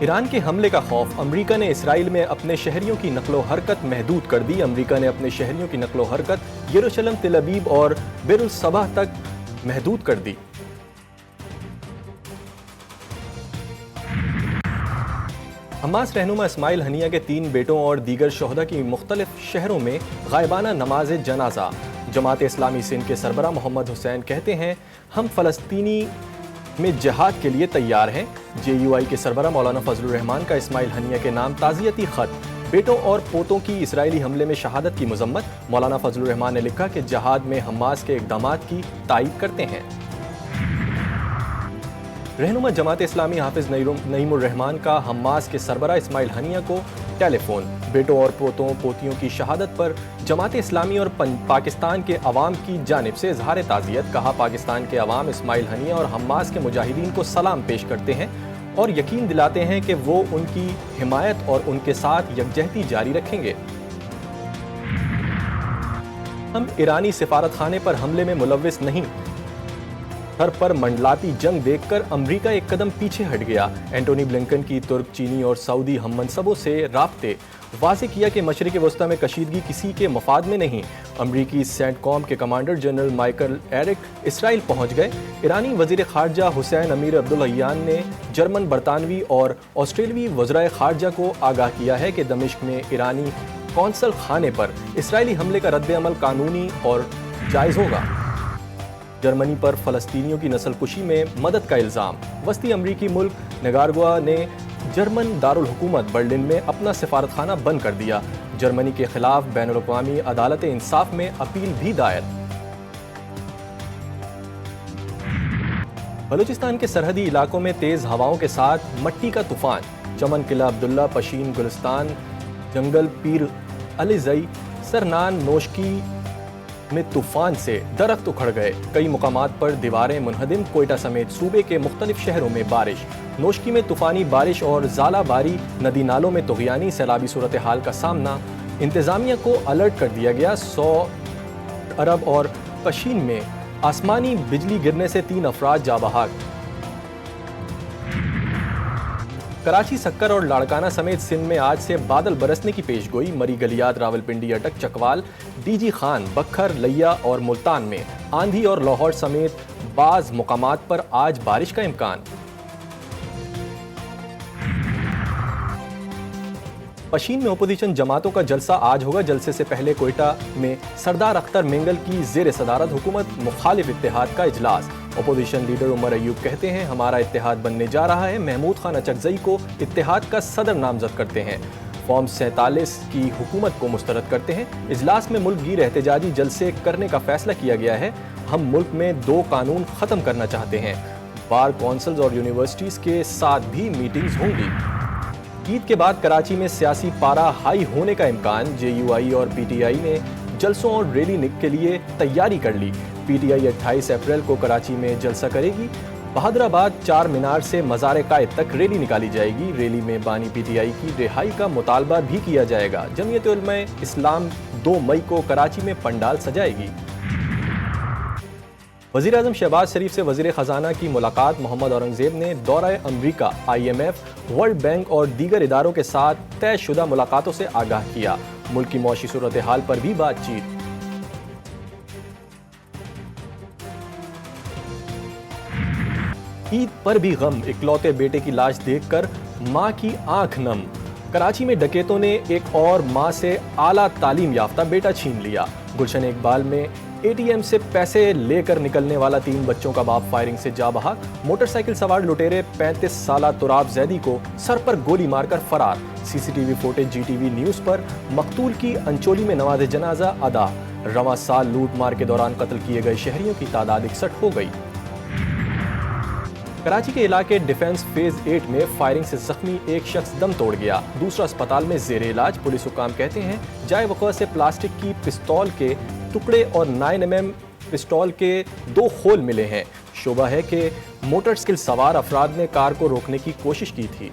ایران کے حملے کا خوف، امریکہ نے اسرائیل میں اپنے شہریوں کی نقل و حرکت محدود کر دی۔ امریکہ نے اپنے شہریوں کی نقل و حرکت یروشلم، تل ابیب اور بیر الصباح تک محدود کر دی۔ حماس رہنما اسماعیل ہنیہ کے 3 بیٹوں اور دیگر شہداء کی مختلف شہروں میں غائبانہ نماز جنازہ۔ جماعت اسلامی سندھ کے سربراہ محمد حسین کہتے ہیں، ہم فلسطینی میں جہاد کے لیے تیار ہیں۔ جے یو آئی کے سربراہ مولانا فضل الرحمان کا اسماعیل ہنیہ کے نام تعزیتی خط۔ بیٹوں اور پوتوں کی اسرائیلی حملے میں شہادت کی مذمت۔ مولانا فضل الرحمان نے لکھا کہ جہاد میں حماس کے اقدامات کی تائید کرتے ہیں۔ رہنما جماعت اسلامی حافظ نعیم الرحمان کا حماس کے سربراہ اسماعیل ہنیہ کو ٹیلی فون۔ بیٹوں اور پوتیوں کی شہادت پر جماعت اسلامی اور پاکستان کے عوام کی جانب سے اظہار تعزیت۔ کہا، پاکستان کے عوام اسماعیل ہنیہ اور حماس کے مجاہدین کو سلام پیش کرتے ہیں اور یقین دلاتے ہیں کہ وہ ان کی حمایت اور ان کے ساتھ یکجہتی جاری رکھیں گے۔ ہم ایرانی سفارت خانے پر حملے میں ملوث نہیں۔ سر پر منڈلاتی جنگ دیکھ کر امریکہ ایک قدم پیچھے ہٹ گیا۔ اینٹونی بلنکن کی ترک، چینی اور سعودی ہم منصبوں سے رابطے۔ واضح کیا کہ مشرق وسطی میں کشیدگی کسی کے مفاد میں نہیں۔ امریکی سینٹ کام کے کمانڈر جنرل مائیکل ایرک اسرائیل پہنچ گئے۔ ایرانی وزیر خارجہ حسین امیر عبداللہیان نے جرمن، برطانوی اور آسٹریلوی وزرائے خارجہ کو آگاہ کیا ہے کہ دمشق میں ایرانی قونصل خانے پر اسرائیلی حملے کا رد عمل قانونی اور جائز ہوگا۔ جرمنی پر فلسطینیوں کی نسل کشی میں مدد کا الزام۔ وسطی امریکی ملک نگارگوا نے جرمن دارالحکومت برلن میں اپنا سفارت خانہ بند کر دیا۔ جرمنی کے خلاف بین الاقوامی عدالت انصاف میں اپیل بھی دائر۔ بلوچستان کے سرحدی علاقوں میں تیز ہواؤں کے ساتھ مٹی کا طوفان۔ چمن، قلعہ عبداللہ، پشین، گلستان، جنگل، پیر علیزئی، سرنان، نوشکی میں طوفان سے درخت اکھڑ گئے۔ کئی مقامات پر دیواریں منہدم۔ کوئٹہ سمیت صوبے کے مختلف شہروں میں بارش۔ نوشکی میں طوفانی بارش اور ژالہ باری، ندی نالوں میں طغیانی، سیلابی صورتحال کا سامنا۔ انتظامیہ کو الرٹ کر دیا گیا۔ 100 عرب اور پشین میں آسمانی بجلی گرنے سے 3 افراد جاں بحق۔ کراچی، سکر اور لاڑکانہ سمیت سندھ میں آج سے بادل برسنے کی پیش گوئی۔ مری، گلیات، راولپنڈی، اٹک، چکوال، ڈی جی خان، بکھر، لیا اور ملتان میں آندھی اور لاہور سمیت بعض مقامات پر آج بارش کا امکان۔ پشین میں اپوزیشن جماعتوں کا جلسہ آج ہوگا۔ جلسے سے پہلے کوئٹہ میں سردار اختر مینگل کی زیر صدارت حکومت مخالف اتحاد کا اجلاس۔ اپوزیشن لیڈر عمر ایوب کہتے ہیں، ہمارا اتحاد بننے جا رہا ہے۔ محمود خان اچکزئی کو اتحاد کا صدر نامزد کرتے ہیں۔ فارم 47 کی حکومت کو مسترد کرتے ہیں۔ اجلاس میں ملک گیر احتجاجی جلسے کرنے کا فیصلہ کیا گیا ہے۔ ہم ملک میں 2 قانون ختم کرنا چاہتے ہیں۔ بار کونسلز اور یونیورسٹیز کے ساتھ بھی میٹنگز ہوں گی۔ عید کے بعد کراچی میں سیاسی پارا ہائی ہونے کا امکان۔ جے یو آئی اور پی ٹی آئی نے جلسوں اور ریلی کے لیے تیاری کر لی۔ پی ٹی آئی 28 اپریل کو کراچی میں جلسہ کرے گی۔ بہادر آباد چار مینار سے مزار قائد تک ریلی نکالی جائے گی۔ ریلی میں بانی پی ٹی آئی کی رہائی کا مطالبہ بھی کیا جائے گا۔ جمعیت علماء اسلام 2 مئی کو کراچی میں پنڈال سجائے گی۔ وزیر اعظم شہباز شریف سے وزیر خزانہ کی ملاقات۔ محمد اورنگزیب نے دورہ امریکہ، I M F, world bank اور دیگر اداروں کے ساتھ طے شدہ ملاقاتوں سے آگاہ کیا۔ ملک کی معاشی صورتحال پر بھی بات چیت۔ عید پر بھی غم، اکلوتے بیٹے کی لاش دیکھ کر ماں کی آنکھ نم۔ کراچی میں ڈکیتوں نے ایک اور ماں سے اعلیٰ تعلیم یافتہ بیٹا چھین لیا۔ گلشن اقبال میں اے ٹی ایم سے پیسے لے کر نکلنے والا 3 بچوں کا باپ فائرنگ سے جاں بحق۔ موٹر سائیکل سوار لٹیرے 35 سالہ تراب زیدی کو سر پر گولی مار کر فرار۔ C C T V footage G T V news پر۔ مقتول کی انچولی میں نماز جنازہ ادا۔ رواں سال لوٹ مار کے دوران قتل کیے گئے شہریوں کی تعداد 61 ہو گئی۔ کراچی کے علاقے ڈیفنس فیز 8 میں فائرنگ سے زخمی ایک شخص دم توڑ گیا۔ دوسرا اسپتال میں زیر علاج۔ پولیس حکام کہتے ہیں، جائے وقوع سے پلاسٹک کی پستول کے ٹکڑے اور 9mm پستول کے 2 خول ملے ہیں۔ شبہ ہے کہ موٹر سائیکل سوار افراد نے کار کو روکنے کی کوشش کی تھی۔